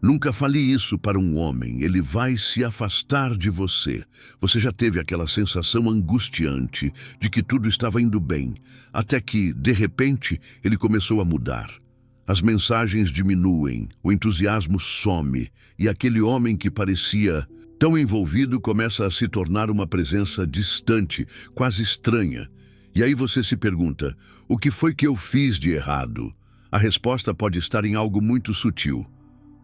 Nunca fale isso para um homem, ele vai se afastar de você. Você já teve aquela sensação angustiante de que tudo estava indo bem, até que, de repente, ele começou a mudar. As mensagens diminuem, o entusiasmo some, e aquele homem que parecia tão envolvido começa a se tornar uma presença distante, quase estranha. E aí você se pergunta, o que foi que eu fiz de errado? A resposta pode estar em algo muito sutil.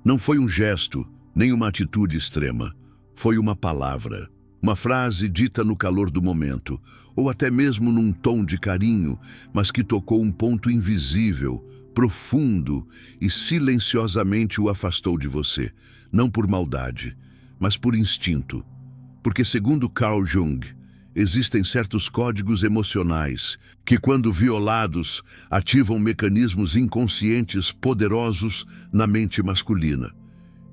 Não foi um gesto, nem uma atitude extrema. Foi uma palavra, uma frase dita no calor do momento, ou até mesmo num tom de carinho, mas que tocou um ponto invisível, profundo e silenciosamente o afastou de você, não por maldade, mas por instinto. Porque, segundo Carl Jung, existem certos códigos emocionais que, quando violados, ativam mecanismos inconscientes poderosos na mente masculina.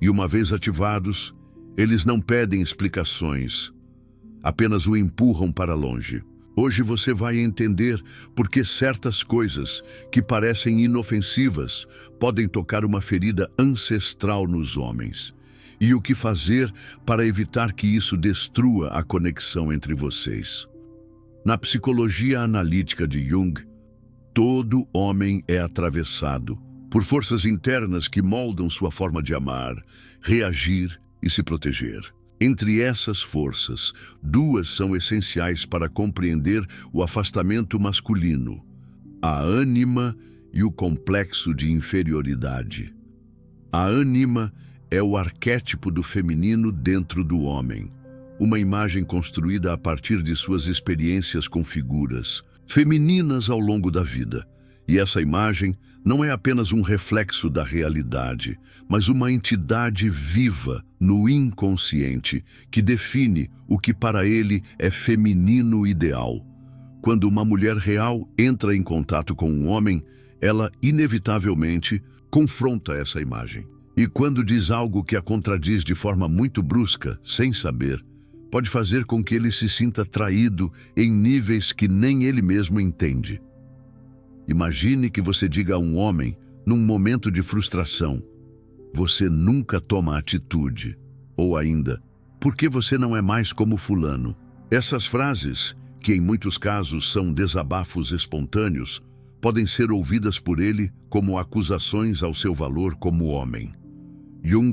E uma vez ativados, eles não pedem explicações, apenas o empurram para longe. Hoje você vai entender por que certas coisas que parecem inofensivas podem tocar uma ferida ancestral nos homens. E o que fazer para evitar que isso destrua a conexão entre vocês. Na psicologia analítica de Jung, todo homem é atravessado por forças internas que moldam sua forma de amar, reagir e se proteger. Entre essas forças, duas são essenciais para compreender o afastamento masculino: a ânima e o complexo de inferioridade. A ânima é o arquétipo do feminino dentro do homem, uma imagem construída a partir de suas experiências com figuras femininas ao longo da vida. E essa imagem não é apenas um reflexo da realidade, mas uma entidade viva no inconsciente que define o que para ele é feminino ideal. Quando uma mulher real entra em contato com um homem, ela inevitavelmente confronta essa imagem. E quando diz algo que a contradiz de forma muito brusca, sem saber, pode fazer com que ele se sinta traído em níveis que nem ele mesmo entende. Imagine que você diga a um homem, num momento de frustração, você nunca toma atitude, ou ainda, por que você não é mais como fulano? Essas frases, que em muitos casos são desabafos espontâneos, podem ser ouvidas por ele como acusações ao seu valor como homem. Jung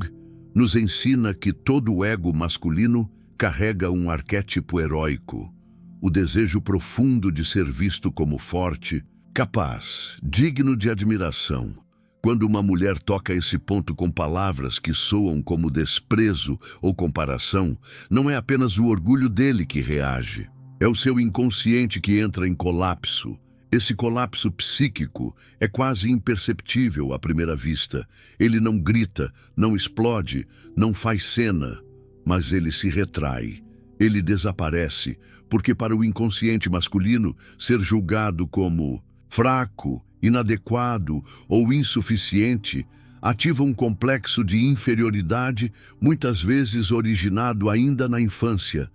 nos ensina que todo ego masculino carrega um arquétipo heróico, o desejo profundo de ser visto como forte, capaz, digno de admiração. Quando uma mulher toca esse ponto com palavras que soam como desprezo ou comparação, não é apenas o orgulho dele que reage, é o seu inconsciente que entra em colapso. Esse colapso psíquico é quase imperceptível à primeira vista. Ele não grita, não explode, não faz cena, mas ele se retrai. Ele desaparece, porque para o inconsciente masculino, ser julgado como fraco, inadequado ou insuficiente ativa um complexo de inferioridade, muitas vezes originado ainda na infância,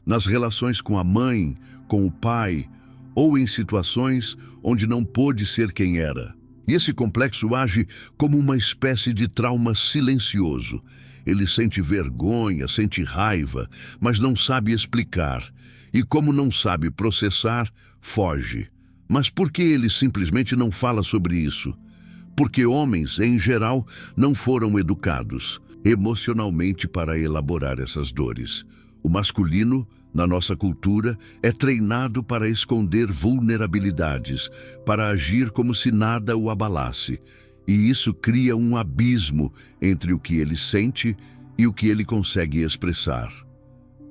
nas relações com a mãe, com o pai, ou em situações onde não pôde ser quem era. E esse complexo age como uma espécie de trauma silencioso. Ele sente vergonha, sente raiva, mas não sabe explicar. E como não sabe processar, foge. Mas por que ele simplesmente não fala sobre isso? Porque homens, em geral, não foram educados emocionalmente para elaborar essas dores. O masculino, na nossa cultura, é treinado para esconder vulnerabilidades, para agir como se nada o abalasse. E isso cria um abismo entre o que ele sente e o que ele consegue expressar.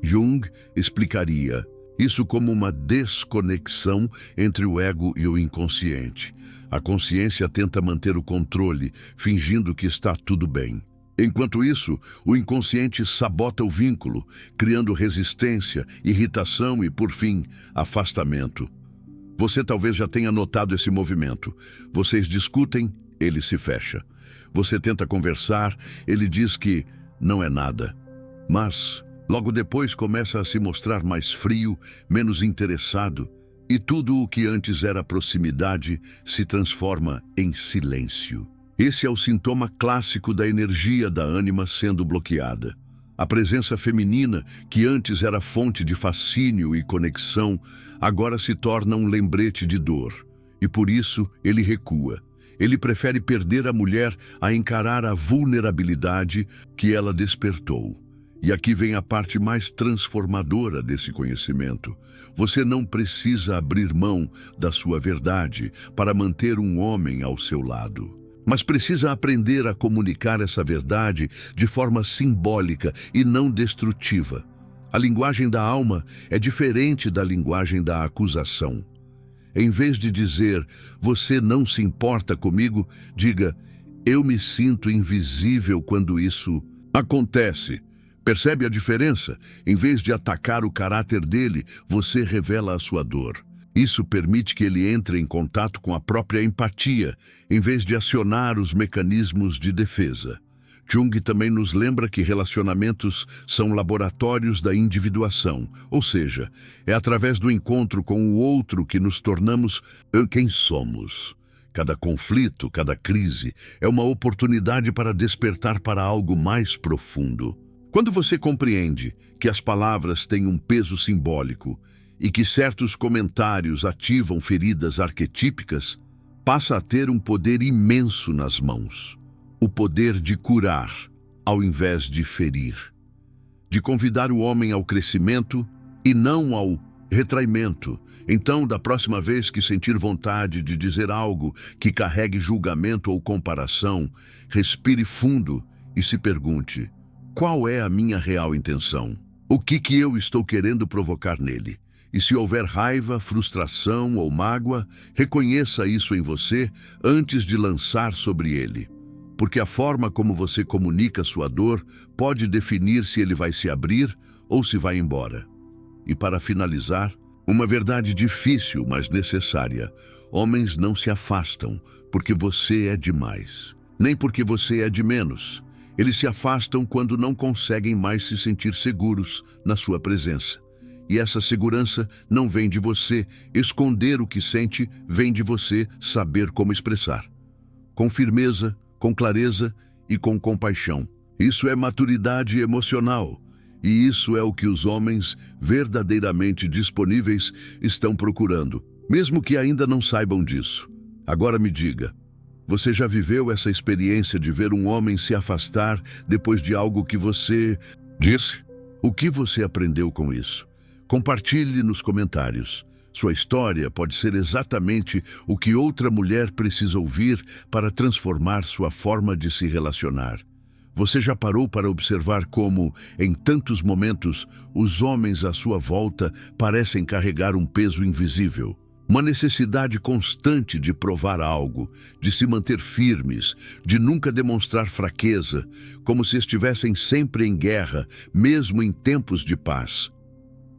Jung explicaria isso como uma desconexão entre o ego e o inconsciente. A consciência tenta manter o controle, fingindo que está tudo bem. Enquanto isso, o inconsciente sabota o vínculo, criando resistência, irritação e, por fim, afastamento. Você talvez já tenha notado esse movimento. Vocês discutem, ele se fecha. Você tenta conversar, ele diz que não é nada. Mas, logo depois, começa a se mostrar mais frio, menos interessado, e tudo o que antes era proximidade se transforma em silêncio. Esse é o sintoma clássico da energia da ânima sendo bloqueada. A presença feminina, que antes era fonte de fascínio e conexão, agora se torna um lembrete de dor. E por isso ele recua. Ele prefere perder a mulher a encarar a vulnerabilidade que ela despertou. E aqui vem a parte mais transformadora desse conhecimento. Você não precisa abrir mão da sua verdade para manter um homem ao seu lado. Mas precisa aprender a comunicar essa verdade de forma simbólica e não destrutiva. A linguagem da alma é diferente da linguagem da acusação. Em vez de dizer, você não se importa comigo, diga, eu me sinto invisível quando isso acontece. Percebe a diferença? Em vez de atacar o caráter dele, você revela a sua dor. Isso permite que ele entre em contato com a própria empatia, em vez de acionar os mecanismos de defesa. Jung também nos lembra que relacionamentos são laboratórios da individuação, ou seja, é através do encontro com o outro que nos tornamos quem somos. Cada conflito, cada crise é uma oportunidade para despertar para algo mais profundo. Quando você compreende que as palavras têm um peso simbólico e que certos comentários ativam feridas arquetípicas, passa a ter um poder imenso nas mãos. O poder de curar, ao invés de ferir. De convidar o homem ao crescimento e não ao retraimento. Então, da próxima vez que sentir vontade de dizer algo que carregue julgamento ou comparação, respire fundo e se pergunte, qual é a minha real intenção? O que eu estou querendo provocar nele? E se houver raiva, frustração ou mágoa, reconheça isso em você antes de lançar sobre ele. Porque a forma como você comunica sua dor pode definir se ele vai se abrir ou se vai embora. E para finalizar, uma verdade difícil, mas necessária. Homens não se afastam porque você é demais, nem porque você é de menos. Eles se afastam quando não conseguem mais se sentir seguros na sua presença. E essa segurança não vem de você esconder o que sente, vem de você saber como expressar. Com firmeza, com clareza e com compaixão. Isso é maturidade emocional. E isso é o que os homens verdadeiramente disponíveis estão procurando, mesmo que ainda não saibam disso. Agora me diga, você já viveu essa experiência de ver um homem se afastar depois de algo que você disse? O que você aprendeu com isso? Compartilhe nos comentários. Sua história pode ser exatamente o que outra mulher precisa ouvir para transformar sua forma de se relacionar. Você já parou para observar como, em tantos momentos, os homens à sua volta parecem carregar um peso invisível? Uma necessidade constante de provar algo, de se manter firmes, de nunca demonstrar fraqueza, como se estivessem sempre em guerra, mesmo em tempos de paz.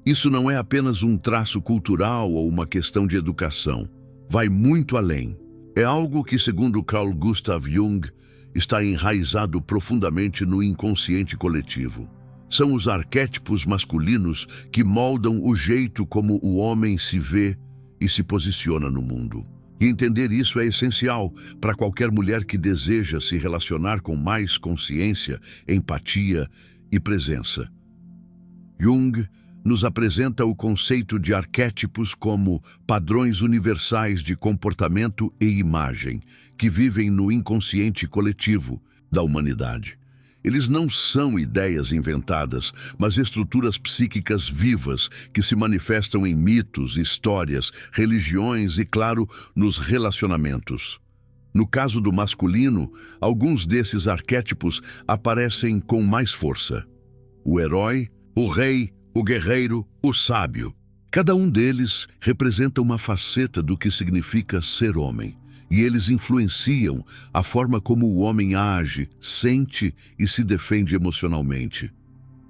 Isso não é apenas um traço cultural ou uma questão de educação. Vai muito além. É algo que, segundo Carl Gustav Jung, está enraizado profundamente no inconsciente coletivo. São os arquétipos masculinos que moldam o jeito como o homem se vê e se posiciona no mundo. E entender isso é essencial para qualquer mulher que deseja se relacionar com mais consciência, empatia e presença. Jung nos apresenta o conceito de arquétipos como padrões universais de comportamento e imagem, que vivem no inconsciente coletivo da humanidade. Eles não são ideias inventadas, mas estruturas psíquicas vivas que se manifestam em mitos, histórias, religiões e, claro, nos relacionamentos. No caso do masculino, alguns desses arquétipos aparecem com mais força. O herói, o rei, o guerreiro, o sábio. Cada um deles representa uma faceta do que significa ser homem, e eles influenciam a forma como o homem age, sente e se defende emocionalmente.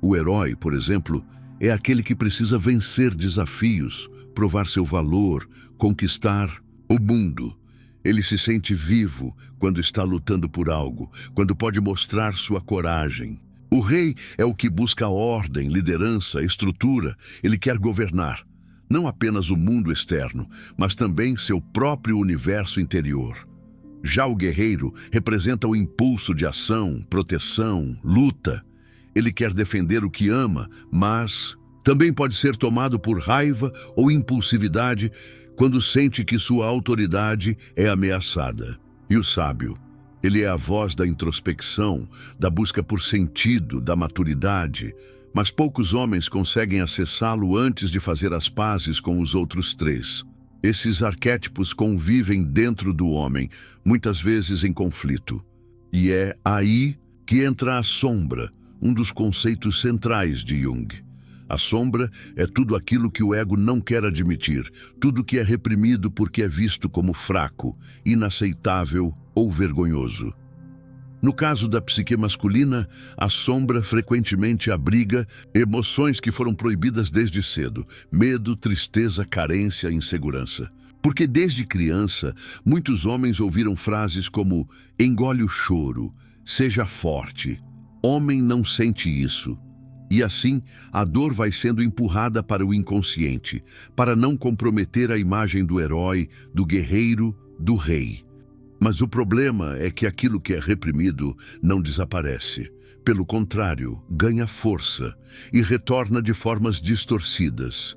O herói, por exemplo, é aquele que precisa vencer desafios, provar seu valor, conquistar o mundo. Ele se sente vivo quando está lutando por algo, quando pode mostrar sua coragem. O rei é o que busca ordem, liderança, estrutura. Ele quer governar, não apenas o mundo externo, mas também seu próprio universo interior. Já o guerreiro representa o impulso de ação, proteção, luta. Ele quer defender o que ama, mas também pode ser tomado por raiva ou impulsividade quando sente que sua autoridade é ameaçada. E o sábio? Ele é a voz da introspecção, da busca por sentido, da maturidade, mas poucos homens conseguem acessá-lo antes de fazer as pazes com os outros três. Esses arquétipos convivem dentro do homem, muitas vezes em conflito. E é aí que entra a sombra, um dos conceitos centrais de Jung. A sombra é tudo aquilo que o ego não quer admitir, tudo que é reprimido porque é visto como fraco, inaceitável ou vergonhoso. No caso da psique masculina, a sombra frequentemente abriga emoções que foram proibidas desde cedo: medo, tristeza, carência, insegurança. Porque desde criança, muitos homens ouviram frases como engole o choro, seja forte, homem não sente isso. E assim, a dor vai sendo empurrada para o inconsciente, para não comprometer a imagem do herói, do guerreiro, do rei. Mas o problema é que aquilo que é reprimido não desaparece. Pelo contrário, ganha força e retorna de formas distorcidas.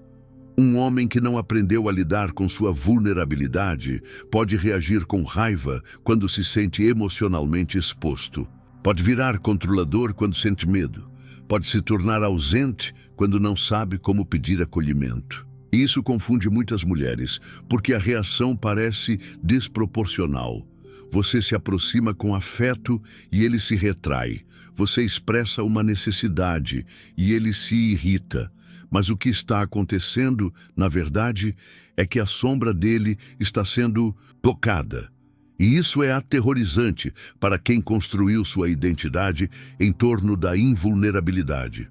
Um homem que não aprendeu a lidar com sua vulnerabilidade pode reagir com raiva quando se sente emocionalmente exposto. Pode virar controlador quando sente medo. Pode se tornar ausente quando não sabe como pedir acolhimento. E isso confunde muitas mulheres, porque a reação parece desproporcional. Você se aproxima com afeto e ele se retrai. Você expressa uma necessidade e ele se irrita. Mas o que está acontecendo, na verdade, é que a sombra dele está sendo tocada. E isso é aterrorizante para quem construiu sua identidade em torno da invulnerabilidade.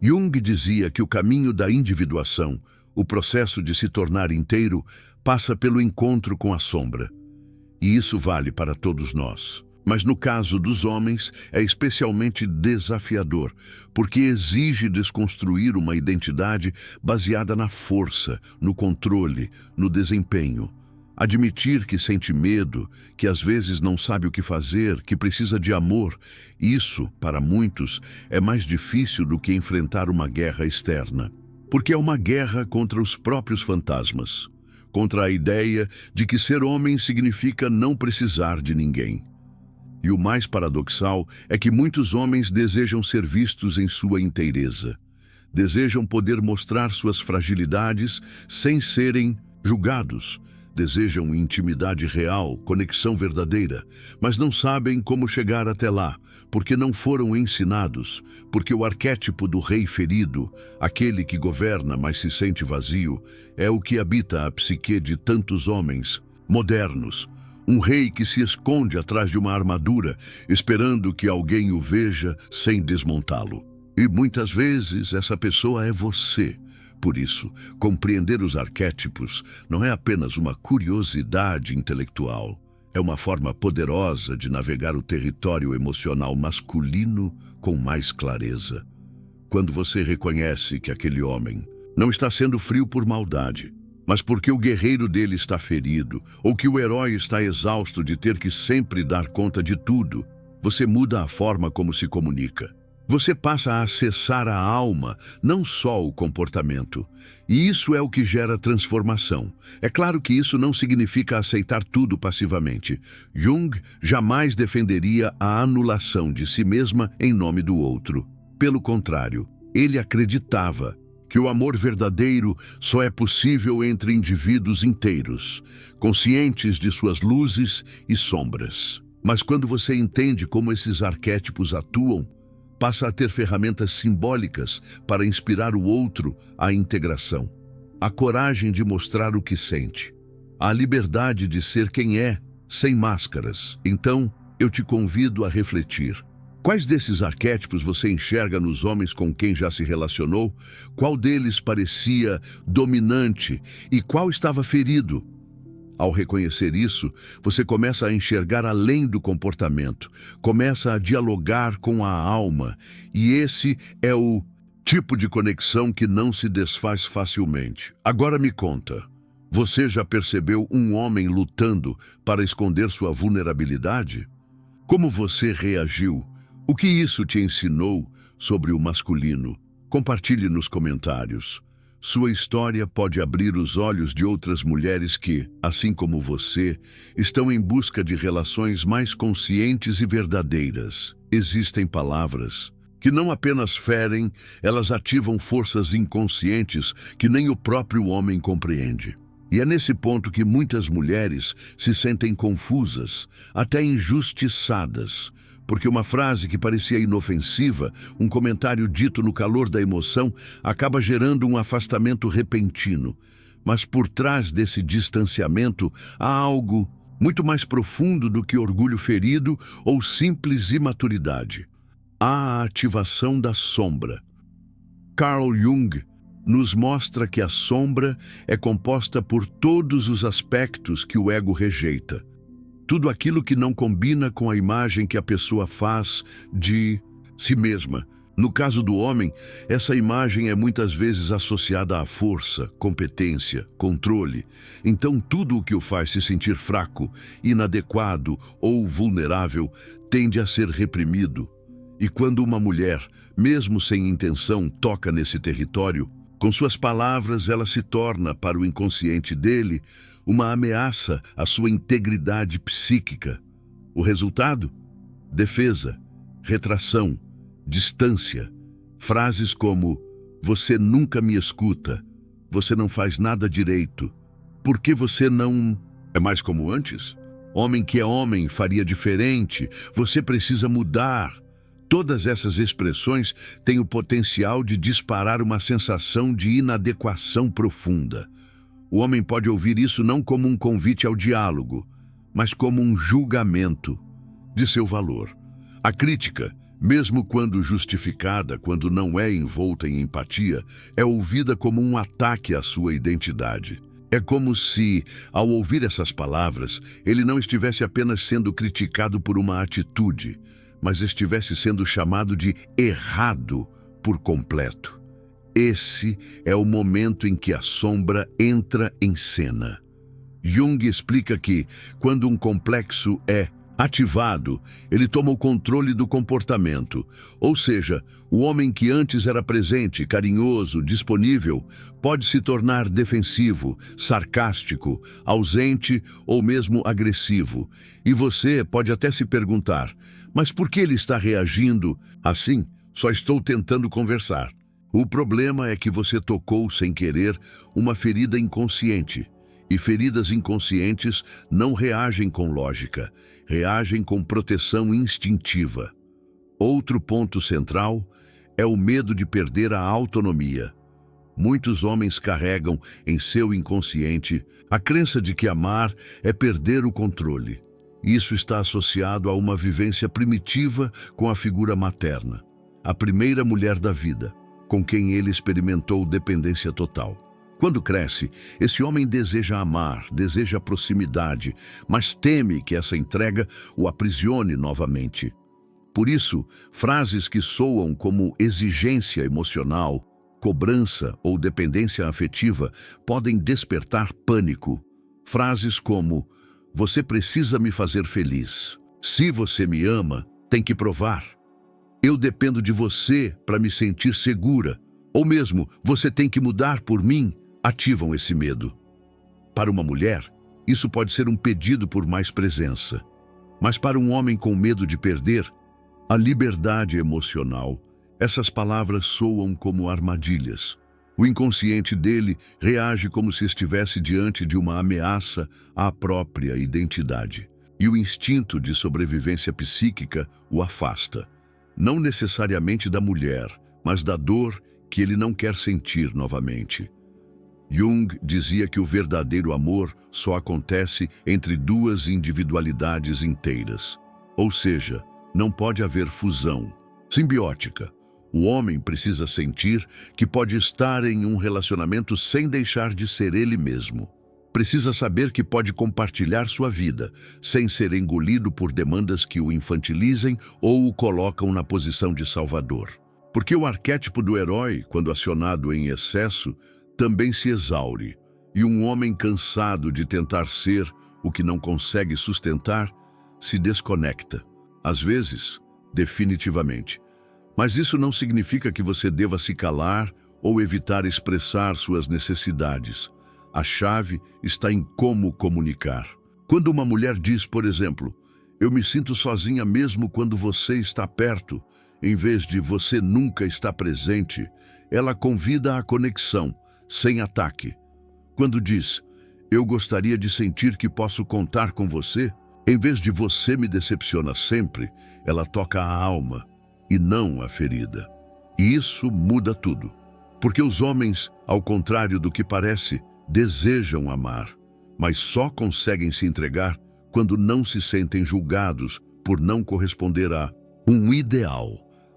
Jung dizia que o caminho da individuação, o processo de se tornar inteiro, passa pelo encontro com a sombra. E isso vale para todos nós. Mas no caso dos homens, é especialmente desafiador, porque exige desconstruir uma identidade baseada na força, no controle, no desempenho. Admitir que sente medo, que às vezes não sabe o que fazer, que precisa de amor, isso, para muitos, é mais difícil do que enfrentar uma guerra externa. Porque é uma guerra contra os próprios fantasmas, contra a ideia de que ser homem significa não precisar de ninguém. E o mais paradoxal é que muitos homens desejam ser vistos em sua inteireza. Desejam poder mostrar suas fragilidades sem serem julgados. Desejam intimidade real, conexão verdadeira, mas não sabem como chegar até lá, porque não foram ensinados, porque o arquétipo do rei ferido, aquele que governa mas se sente vazio, é o que habita a psique de tantos homens modernos. Um rei que se esconde atrás de uma armadura, esperando que alguém o veja sem desmontá-lo. E muitas vezes essa pessoa é você. Por isso, compreender os arquétipos não é apenas uma curiosidade intelectual. É uma forma poderosa de navegar o território emocional masculino com mais clareza. Quando você reconhece que aquele homem não está sendo frio por maldade, mas porque o guerreiro dele está ferido, ou que o herói está exausto de ter que sempre dar conta de tudo, você muda a forma como se comunica. Você passa a acessar a alma, não só o comportamento. E isso é o que gera transformação. É claro que isso não significa aceitar tudo passivamente. Jung jamais defenderia a anulação de si mesma em nome do outro. Pelo contrário, ele acreditava que o amor verdadeiro só é possível entre indivíduos inteiros, conscientes de suas luzes e sombras. Mas quando você entende como esses arquétipos atuam, passa a ter ferramentas simbólicas para inspirar o outro à integração. A coragem de mostrar o que sente. A liberdade de ser quem é, sem máscaras. Então, eu te convido a refletir. Quais desses arquétipos você enxerga nos homens com quem já se relacionou? Qual deles parecia dominante e qual estava ferido? Ao reconhecer isso, você começa a enxergar além do comportamento, começa a dialogar com a alma, e esse é o tipo de conexão que não se desfaz facilmente. Agora me conta, Você já percebeu um homem lutando para esconder sua vulnerabilidade? Como você reagiu? O que isso te ensinou sobre o masculino? Compartilhe nos comentários. Sua história pode abrir os olhos de outras mulheres que, assim como você, estão em busca de relações mais conscientes e verdadeiras. Existem palavras que não apenas ferem, elas ativam forças inconscientes que nem o próprio homem compreende. E é nesse ponto que muitas mulheres se sentem confusas, até injustiçadas, porque uma frase que parecia inofensiva, um comentário dito no calor da emoção, acaba gerando um afastamento repentino. Mas por trás desse distanciamento há algo muito mais profundo do que orgulho ferido ou simples imaturidade. Há a ativação da sombra. Carl Jung nos mostra que a sombra é composta por todos os aspectos que o ego rejeita. Tudo aquilo que não combina com a imagem que a pessoa faz de si mesma. No caso do homem, essa imagem é muitas vezes associada à força, competência, controle. Então tudo o que o faz se sentir fraco, inadequado ou vulnerável tende a ser reprimido. E quando uma mulher, mesmo sem intenção, toca nesse território, com suas palavras ela se torna, para o inconsciente dele, uma ameaça à sua integridade psíquica. O resultado? Defesa, retração, distância. Frases como: você nunca me escuta, você não faz nada direito, por que você não... É mais como antes? Homem que é homem faria diferente, você precisa mudar. Todas essas expressões têm o potencial de disparar uma sensação de inadequação profunda. O homem pode ouvir isso não como um convite ao diálogo, mas como um julgamento de seu valor. A crítica, mesmo quando justificada, quando não é envolta em empatia, é ouvida como um ataque à sua identidade. É como se, ao ouvir essas palavras, ele não estivesse apenas sendo criticado por uma atitude, mas estivesse sendo chamado de errado por completo. Esse é o momento em que a sombra entra em cena. Jung explica que, quando um complexo é ativado, ele toma o controle do comportamento. Ou seja, o homem que antes era presente, carinhoso, disponível, pode se tornar defensivo, sarcástico, ausente ou mesmo agressivo. E você pode até se perguntar: mas por que ele está reagindo assim? Só estou tentando conversar. O problema é que você tocou sem querer uma ferida inconsciente. E feridas inconscientes não reagem com lógica, reagem com proteção instintiva. Outro ponto central é o medo de perder a autonomia. Muitos homens carregam em seu inconsciente a crença de que amar é perder o controle. Isso está associado a uma vivência primitiva com a figura materna, a primeira mulher da vida, com quem ele experimentou dependência total. Quando cresce, esse homem deseja amar, deseja proximidade, mas teme que essa entrega o aprisione novamente. Por isso, frases que soam como exigência emocional, cobrança ou dependência afetiva podem despertar pânico. Frases como: você precisa me fazer feliz. Se você me ama, tem que provar. Eu dependo de você para me sentir segura. Ou mesmo, você tem que mudar por mim, ativam esse medo. Para uma mulher, isso pode ser um pedido por mais presença. Mas para um homem com medo de perder a liberdade emocional, essas palavras soam como armadilhas. O inconsciente dele reage como se estivesse diante de uma ameaça à própria identidade. E o instinto de sobrevivência psíquica o afasta. Não necessariamente da mulher, mas da dor que ele não quer sentir novamente. Jung dizia que o verdadeiro amor só acontece entre duas individualidades inteiras. Ou seja, não pode haver fusão simbiótica. O homem precisa sentir que pode estar em um relacionamento sem deixar de ser ele mesmo. Precisa saber que pode compartilhar sua vida, sem ser engolido por demandas que o infantilizem ou o colocam na posição de salvador. Porque o arquétipo do herói, quando acionado em excesso, também se exaure. E um homem cansado de tentar ser o que não consegue sustentar se desconecta, às vezes, definitivamente. Mas isso não significa que você deva se calar ou evitar expressar suas necessidades. A chave está em como comunicar. Quando uma mulher diz, por exemplo, "Eu me sinto sozinha mesmo quando você está perto", em vez de "você nunca está presente", ela convida à conexão, sem ataque. Quando diz "eu gostaria de sentir que posso contar com você", em vez de "você me decepciona sempre", ela toca a alma e não a ferida. E isso muda tudo. Porque os homens, ao contrário do que parece, desejam amar, mas só conseguem se entregar quando não se sentem julgados por não corresponder a um ideal.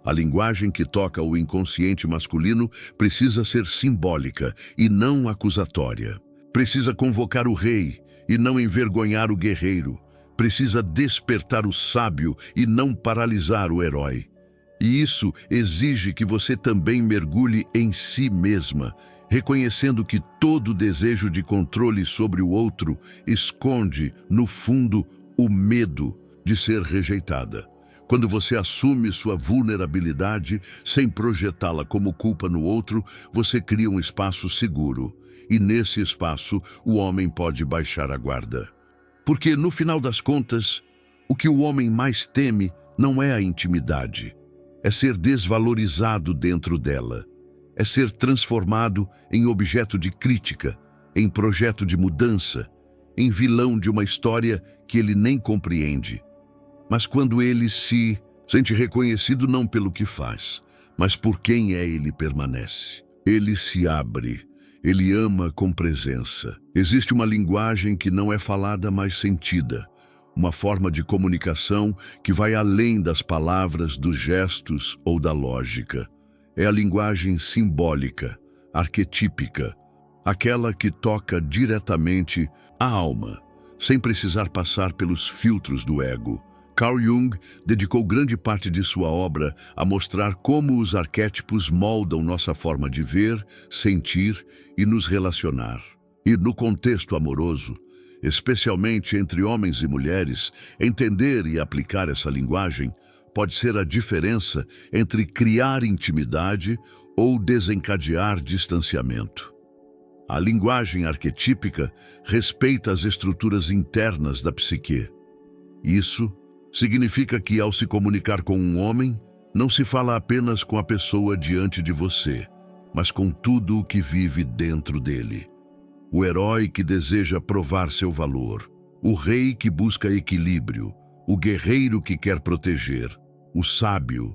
A linguagem que toca o inconsciente masculino precisa ser simbólica e não acusatória. Precisa convocar o rei e não envergonhar o guerreiro. Precisa despertar o sábio e não paralisar o herói. E isso exige que você também mergulhe em si mesma, reconhecendo que todo desejo de controle sobre o outro esconde, no fundo, o medo de ser rejeitada. Quando você assume sua vulnerabilidade, sem projetá-la como culpa no outro, você cria um espaço seguro. E nesse espaço, o homem pode baixar a guarda. Porque, no final das contas, o que o homem mais teme não é a intimidade. É ser desvalorizado dentro dela. É ser transformado em objeto de crítica, em projeto de mudança, em vilão de uma história que ele nem compreende. Mas quando ele se sente reconhecido não pelo que faz, mas por quem ele permanece. Ele se abre, ele ama com presença. Existe uma linguagem que não é falada, mas sentida. Uma forma de comunicação que vai além das palavras, dos gestos ou da lógica. É a linguagem simbólica, arquetípica, aquela que toca diretamente a alma, sem precisar passar pelos filtros do ego. Carl Jung dedicou grande parte de sua obra a mostrar como os arquétipos moldam nossa forma de ver, sentir e nos relacionar. E no contexto amoroso, especialmente entre homens e mulheres, entender e aplicar essa linguagem pode ser a diferença entre criar intimidade ou desencadear distanciamento. A linguagem arquetípica respeita as estruturas internas da psique. Isso significa que, ao se comunicar com um homem, não se fala apenas com a pessoa diante de você, mas com tudo o que vive dentro dele. O herói que deseja provar seu valor, o rei que busca equilíbrio, o guerreiro que quer proteger, o sábio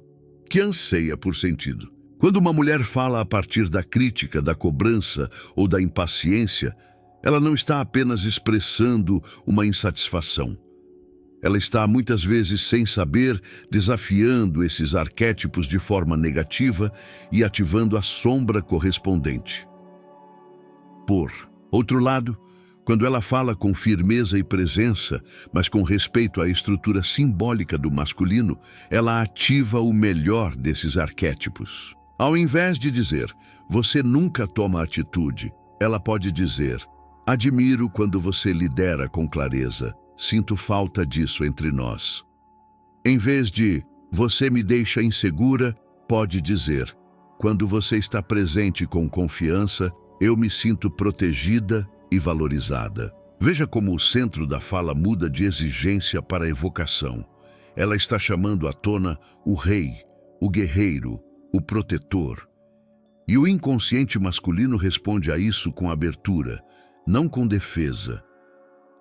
que anseia por sentido. Quando uma mulher fala a partir da crítica, da cobrança ou da impaciência, ela não está apenas expressando uma insatisfação. Ela está, muitas vezes, sem saber, desafiando esses arquétipos de forma negativa e ativando a sombra correspondente. Por outro lado, quando ela fala com firmeza e presença, mas com respeito à estrutura simbólica do masculino, ela ativa o melhor desses arquétipos. Ao invés de dizer, "você nunca toma atitude", ela pode dizer, "admiro quando você lidera com clareza, sinto falta disso entre nós". Em vez de, "você me deixa insegura", pode dizer, "quando você está presente com confiança, eu me sinto protegida e valorizada". Veja como o centro da fala muda de exigência para evocação. Ela está chamando à tona o rei, o guerreiro, o protetor. E o inconsciente masculino responde a isso com abertura, não com defesa.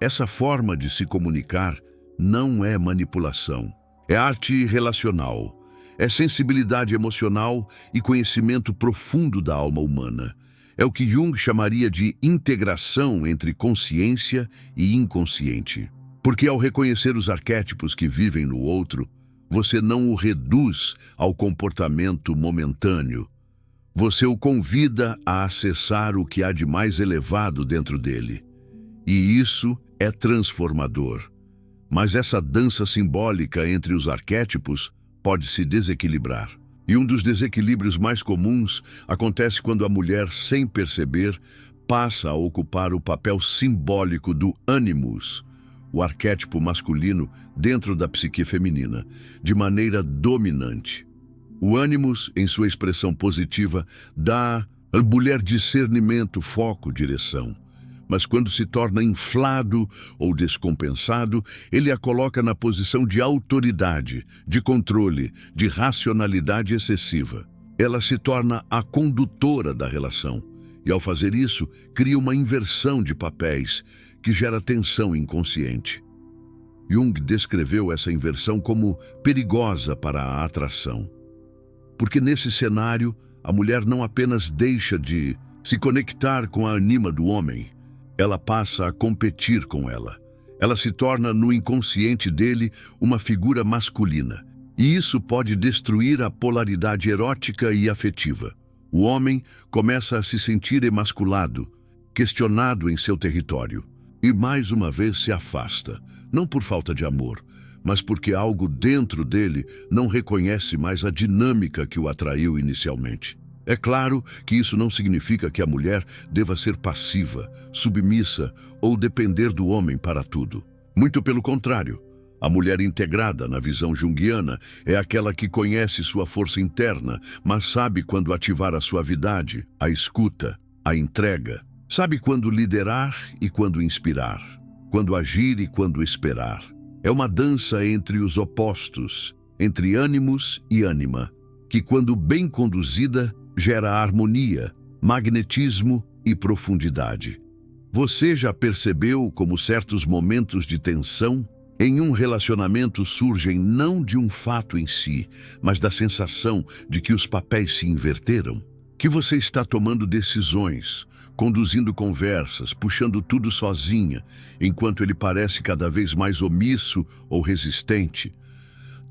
Essa forma de se comunicar não é manipulação. É arte relacional. É sensibilidade emocional e conhecimento profundo da alma humana. É o que Jung chamaria de integração entre consciência e inconsciente. Porque ao reconhecer os arquétipos que vivem no outro, você não o reduz ao comportamento momentâneo. Você o convida a acessar o que há de mais elevado dentro dele. E isso é transformador. Mas essa dança simbólica entre os arquétipos pode se desequilibrar. E um dos desequilíbrios mais comuns acontece quando a mulher, sem perceber, passa a ocupar o papel simbólico do animus, o arquétipo masculino dentro da psique feminina, de maneira dominante. O animus, em sua expressão positiva, dá à mulher discernimento, foco, direção. Mas quando se torna inflado ou descompensado, ele a coloca na posição de autoridade, de controle, de racionalidade excessiva. Ela se torna a condutora da relação e, ao fazer isso, cria uma inversão de papéis que gera tensão inconsciente. Jung descreveu essa inversão como perigosa para a atração. Porque nesse cenário, a mulher não apenas deixa de se conectar com a anima do homem, ela passa a competir com ela. Ela se torna, no inconsciente dele, uma figura masculina. E isso pode destruir a polaridade erótica e afetiva. O homem começa a se sentir emasculado, questionado em seu território. E mais uma vez se afasta, não por falta de amor, mas porque algo dentro dele não reconhece mais a dinâmica que o atraiu inicialmente. É claro que isso não significa que a mulher deva ser passiva, submissa ou depender do homem para tudo. Muito pelo contrário. A mulher integrada na visão junguiana é aquela que conhece sua força interna, mas sabe quando ativar a suavidade, a escuta, a entrega. Sabe quando liderar e quando inspirar, quando agir e quando esperar. É uma dança entre os opostos, entre ânimos e ânima, que quando bem conduzida, gera harmonia, magnetismo e profundidade. Você já percebeu como certos momentos de tensão em um relacionamento surgem não de um fato em si, mas da sensação de que os papéis se inverteram? Que você está tomando decisões, conduzindo conversas, puxando tudo sozinha, enquanto ele parece cada vez mais omisso ou resistente.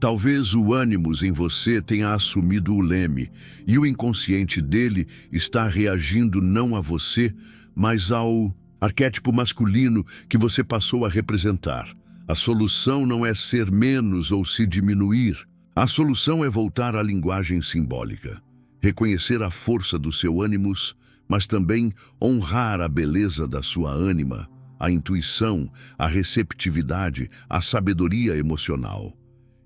Talvez o ânimos em você tenha assumido o leme e o inconsciente dele está reagindo não a você, mas ao arquétipo masculino que você passou a representar. A solução não é ser menos ou se diminuir. A solução é voltar à linguagem simbólica, reconhecer a força do seu ânimos, mas também honrar a beleza da sua ânima, a intuição, a receptividade, a sabedoria emocional.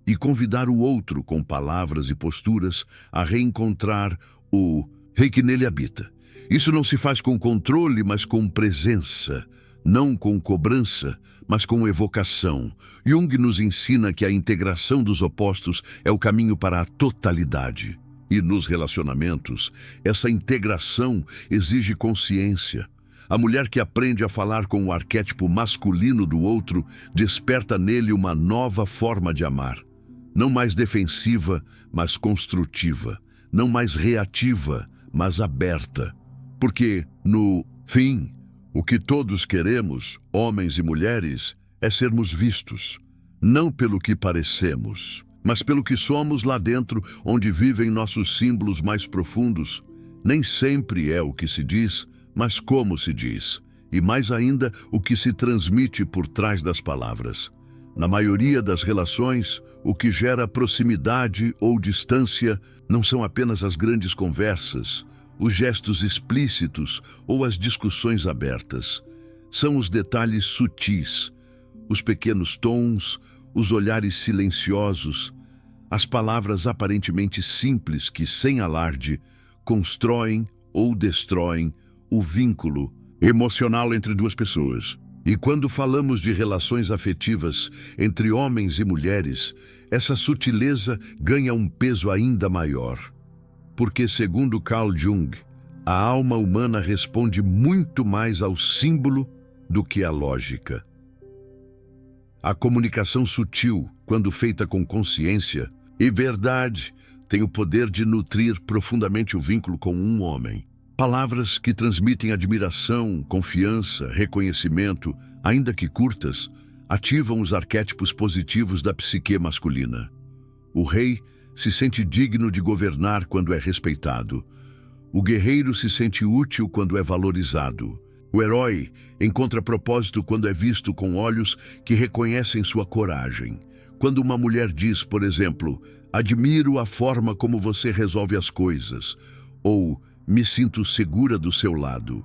E convidar o outro com palavras e posturas a reencontrar o rei que nele habita. Isso não se faz com controle, mas com presença, não com cobrança, mas com evocação. Jung nos ensina que a integração dos opostos é o caminho para a totalidade. E nos relacionamentos, essa integração exige consciência. A mulher que aprende a falar com o arquétipo masculino do outro desperta nele uma nova forma de amar. Não mais defensiva, mas construtiva. Não mais reativa, mas aberta. Porque, no fim, o que todos queremos, homens e mulheres, é sermos vistos. Não pelo que parecemos, mas pelo que somos lá dentro, onde vivem nossos símbolos mais profundos. Nem sempre é o que se diz, mas como se diz. E mais ainda, o que se transmite por trás das palavras. Na maioria das relações, o que gera proximidade ou distância não são apenas as grandes conversas, os gestos explícitos ou as discussões abertas. São os detalhes sutis, os pequenos tons, os olhares silenciosos, as palavras aparentemente simples que, sem alarde, constroem ou destroem o vínculo emocional entre duas pessoas. E quando falamos de relações afetivas entre homens e mulheres, essa sutileza ganha um peso ainda maior. Porque, segundo Carl Jung, a alma humana responde muito mais ao símbolo do que à lógica. A comunicação sutil, quando feita com consciência e verdade, tem o poder de nutrir profundamente o vínculo com um homem. Palavras que transmitem admiração, confiança, reconhecimento, ainda que curtas, ativam os arquétipos positivos da psique masculina. O rei se sente digno de governar quando é respeitado. O guerreiro se sente útil quando é valorizado. O herói encontra propósito quando é visto com olhos que reconhecem sua coragem. Quando uma mulher diz, por exemplo, "Admiro a forma como você resolve as coisas", ou "Me sinto segura do seu lado",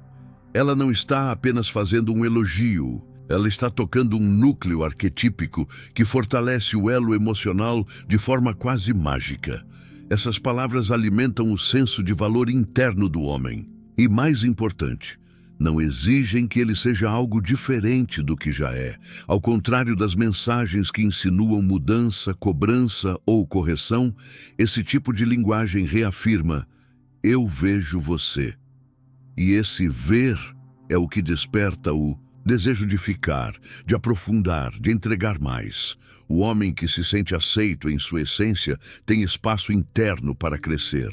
Ela não está apenas fazendo um elogio, ela está tocando um núcleo arquetípico que fortalece o elo emocional de forma quase mágica. Essas palavras alimentam o senso de valor interno do homem. E mais importante, não exigem que ele seja algo diferente do que já é. Ao contrário das mensagens que insinuam mudança, cobrança ou correção, esse tipo de linguagem reafirma: eu vejo você. E esse ver é o que desperta o desejo de ficar, de aprofundar, de entregar mais. O homem que se sente aceito em sua essência tem espaço interno para crescer.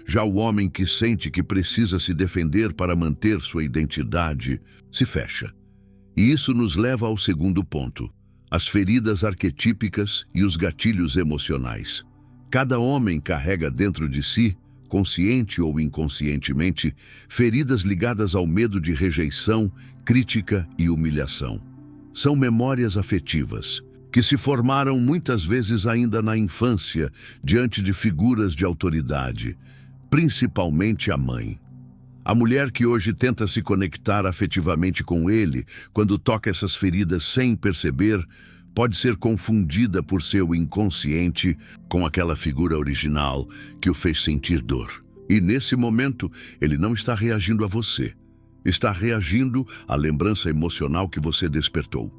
Já o homem que sente que precisa se defender para manter sua identidade se fecha. E isso nos leva ao segundo ponto: as feridas arquetípicas e os gatilhos emocionais. Cada homem carrega dentro de si, consciente ou inconscientemente, feridas ligadas ao medo de rejeição, crítica e humilhação. São memórias afetivas que se formaram muitas vezes ainda na infância, diante de figuras de autoridade, principalmente a mãe. A mulher que hoje tenta se conectar afetivamente com ele, quando toca essas feridas sem perceber, pode ser confundida por seu inconsciente com aquela figura original que o fez sentir dor. E nesse momento, ele não está reagindo a você. Está reagindo à lembrança emocional que você despertou.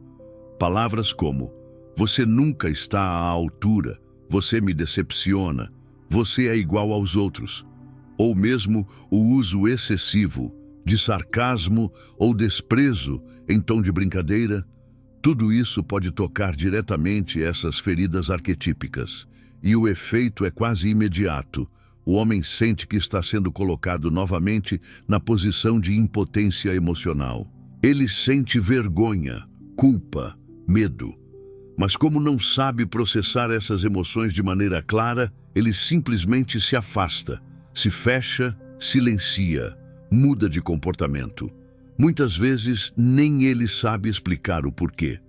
Palavras como: você nunca está à altura, você me decepciona, você é igual aos outros. Ou mesmo o uso excessivo de sarcasmo ou desprezo em tom de brincadeira. Tudo isso pode tocar diretamente essas feridas arquetípicas. E o efeito é quase imediato. O homem sente que está sendo colocado novamente na posição de impotência emocional. Ele sente vergonha, culpa, medo. Mas como não sabe processar essas emoções de maneira clara, ele simplesmente se afasta, se fecha, silencia, muda de comportamento. Muitas vezes nem ele sabe explicar o porquê.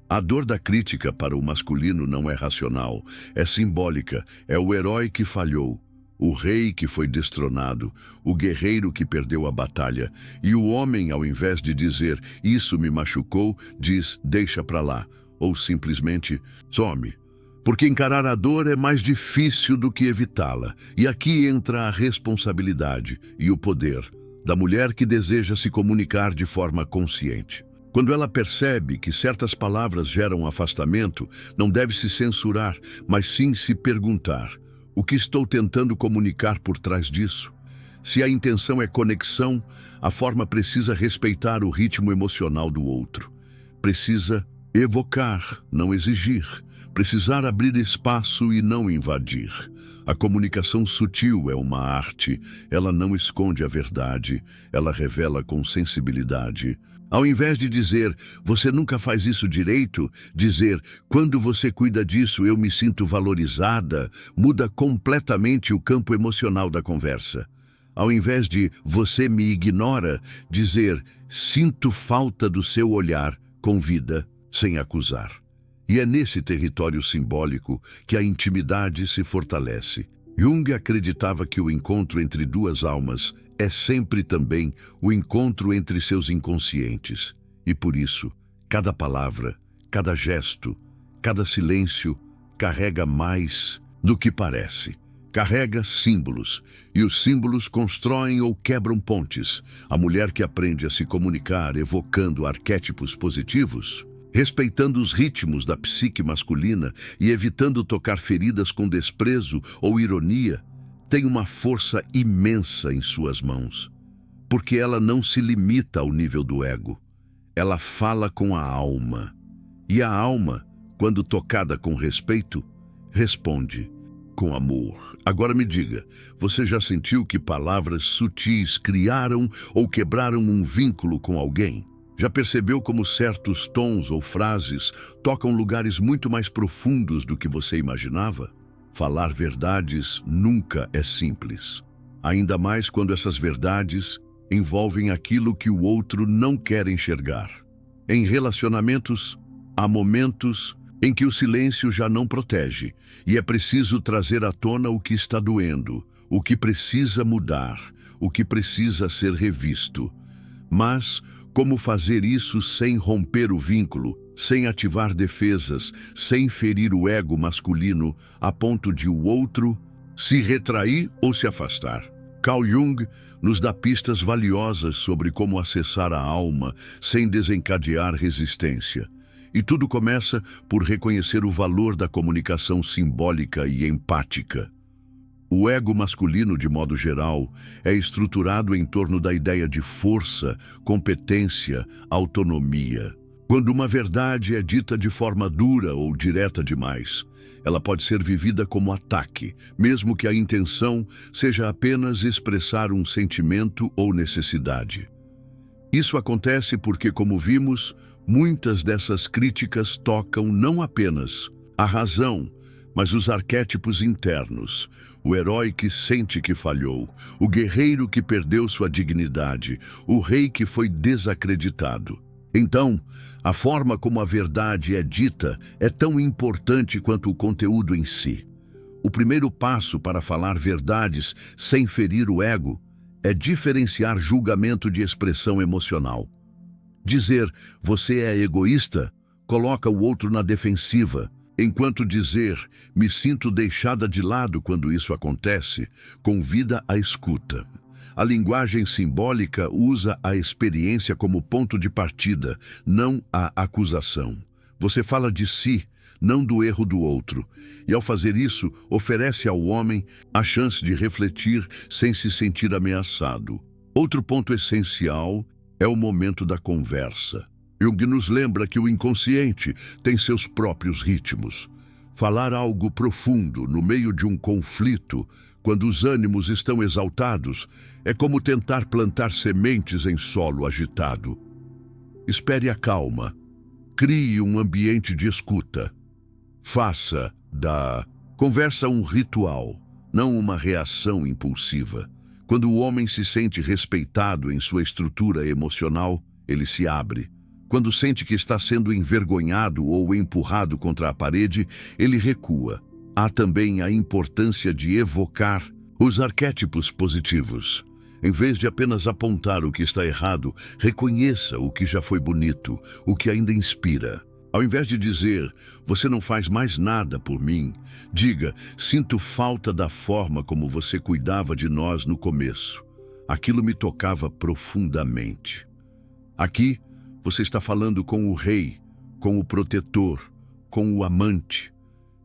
A dor da crítica para o masculino não é racional, é simbólica, é o herói que falhou, o rei que foi destronado, o guerreiro que perdeu a batalha. E o homem, ao invés de dizer "isso me machucou", diz "deixa pra lá", ou simplesmente some. Porque encarar a dor é mais difícil do que evitá-la. E aqui entra a responsabilidade e o poder da mulher que deseja se comunicar de forma consciente. Quando ela percebe que certas palavras geram afastamento, não deve se censurar, mas sim se perguntar: o que estou tentando comunicar por trás disso? Se a intenção é conexão, a forma precisa respeitar o ritmo emocional do outro. Precisa evocar, não exigir. Precisar abrir espaço e não invadir. A comunicação sutil é uma arte. Ela não esconde a verdade, ela revela com sensibilidade. Ao invés de dizer "você nunca faz isso direito", dizer "quando você cuida disso eu me sinto valorizada", muda completamente o campo emocional da conversa. Ao invés de "você me ignora", dizer "sinto falta do seu olhar", convida, sem acusar. E é nesse território simbólico que a intimidade se fortalece. Jung acreditava que o encontro entre duas almas é sempre também o encontro entre seus inconscientes. E por isso, cada palavra, cada gesto, cada silêncio carrega mais do que parece. Carrega símbolos, e os símbolos constroem ou quebram pontes. A mulher que aprende a se comunicar evocando arquétipos positivos, respeitando os ritmos da psique masculina e evitando tocar feridas com desprezo ou ironia, tem uma força imensa em suas mãos. Porque ela não se limita ao nível do ego. Ela fala com a alma. E a alma, quando tocada com respeito, responde com amor. Agora me diga, você já sentiu que palavras sutis criaram ou quebraram um vínculo com alguém? Já percebeu como certos tons ou frases tocam lugares muito mais profundos do que você imaginava? Falar verdades nunca é simples. Ainda mais quando essas verdades envolvem aquilo que o outro não quer enxergar. Em relacionamentos, há momentos em que o silêncio já não protege e é preciso trazer à tona o que está doendo, o que precisa mudar, o que precisa ser revisto. Mas como fazer isso sem romper o vínculo, sem ativar defesas, sem ferir o ego masculino a ponto de o outro se retrair ou se afastar? Carl Jung nos dá pistas valiosas sobre como acessar a alma sem desencadear resistência. E tudo começa por reconhecer o valor da comunicação simbólica e empática. O ego masculino, de modo geral, é estruturado em torno da ideia de força, competência, autonomia. Quando uma verdade é dita de forma dura ou direta demais, ela pode ser vivida como ataque, mesmo que a intenção seja apenas expressar um sentimento ou necessidade. Isso acontece porque, como vimos, muitas dessas críticas tocam não apenas a razão, mas os arquétipos internos, o herói que sente que falhou, o guerreiro que perdeu sua dignidade, o rei que foi desacreditado. Então, a forma como a verdade é dita é tão importante quanto o conteúdo em si. O primeiro passo para falar verdades sem ferir o ego é diferenciar julgamento de expressão emocional. Dizer "você é egoísta" coloca o outro na defensiva, enquanto dizer "me sinto deixada de lado quando isso acontece" convida à escuta. A linguagem simbólica usa a experiência como ponto de partida, não a acusação. Você fala de si, não do erro do outro. E ao fazer isso, oferece ao homem a chance de refletir sem se sentir ameaçado. Outro ponto essencial é o momento da conversa. Jung nos lembra que o inconsciente tem seus próprios ritmos. Falar algo profundo no meio de um conflito, quando os ânimos estão exaltados, é como tentar plantar sementes em solo agitado. Espere a calma. Crie um ambiente de escuta. Faça da conversa um ritual, não uma reação impulsiva. Quando o homem se sente respeitado em sua estrutura emocional, ele se abre. Quando sente que está sendo envergonhado ou empurrado contra a parede, ele recua. Há também a importância de evocar os arquétipos positivos. Em vez de apenas apontar o que está errado, reconheça o que já foi bonito, o que ainda inspira. Ao invés de dizer, "você não faz mais nada por mim", diga, "sinto falta da forma como você cuidava de nós no começo. Aquilo me tocava profundamente." Aqui, você está falando com o rei, com o protetor, com o amante.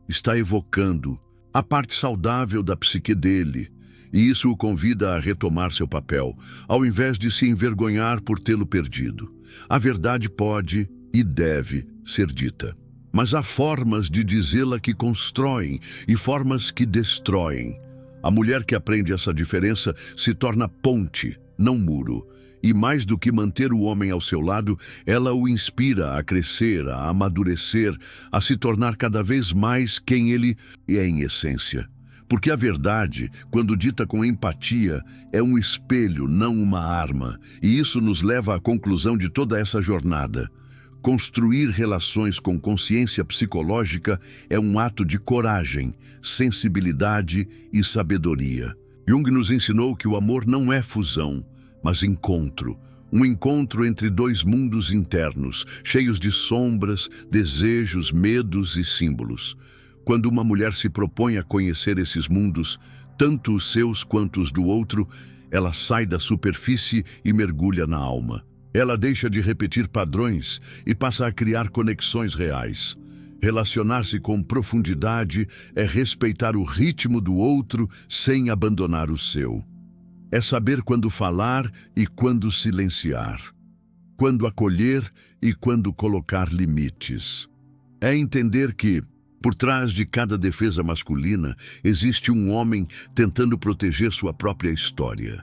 Está evocando a parte saudável da psique dele, e isso o convida a retomar seu papel, ao invés de se envergonhar por tê-lo perdido. A verdade pode e deve ser dita, mas há formas de dizê-la que constroem e formas que destroem. A mulher que aprende essa diferença se torna ponte, não muro. E mais do que manter o homem ao seu lado, ela o inspira a crescer, a amadurecer, a se tornar cada vez mais quem ele é em essência. Porque a verdade, quando dita com empatia, é um espelho, não uma arma. E isso nos leva à conclusão de toda essa jornada. Construir relações com consciência psicológica é um ato de coragem, sensibilidade e sabedoria. Jung nos ensinou que o amor não é fusão, mas encontro. Um encontro entre dois mundos internos, cheios de sombras, desejos, medos e símbolos. Quando uma mulher se propõe a conhecer esses mundos, tanto os seus quanto os do outro, ela sai da superfície e mergulha na alma. Ela deixa de repetir padrões e passa a criar conexões reais. Relacionar-se com profundidade é respeitar o ritmo do outro sem abandonar o seu. É saber quando falar e quando silenciar, quando acolher e quando colocar limites. É entender que, por trás de cada defesa masculina, existe um homem tentando proteger sua própria história,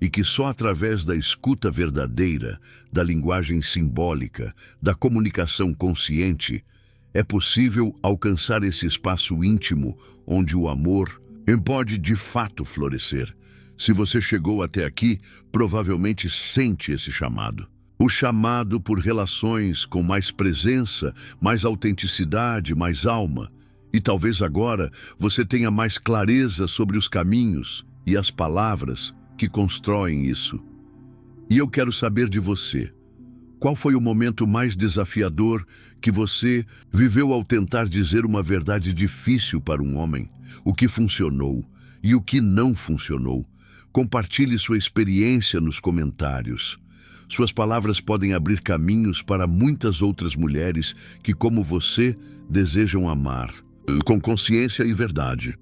e que só através da escuta verdadeira, da linguagem simbólica, da comunicação consciente, é possível alcançar esse espaço íntimo onde o amor pode de fato florescer. Se você chegou até aqui, provavelmente sente esse chamado. O chamado por relações com mais presença, mais autenticidade, mais alma. E talvez agora você tenha mais clareza sobre os caminhos e as palavras que constroem isso. E eu quero saber de você. Qual foi o momento mais desafiador que você viveu ao tentar dizer uma verdade difícil para um homem? O que funcionou e o que não funcionou? Compartilhe sua experiência nos comentários. Suas palavras podem abrir caminhos para muitas outras mulheres que, como você, desejam amar com consciência e verdade.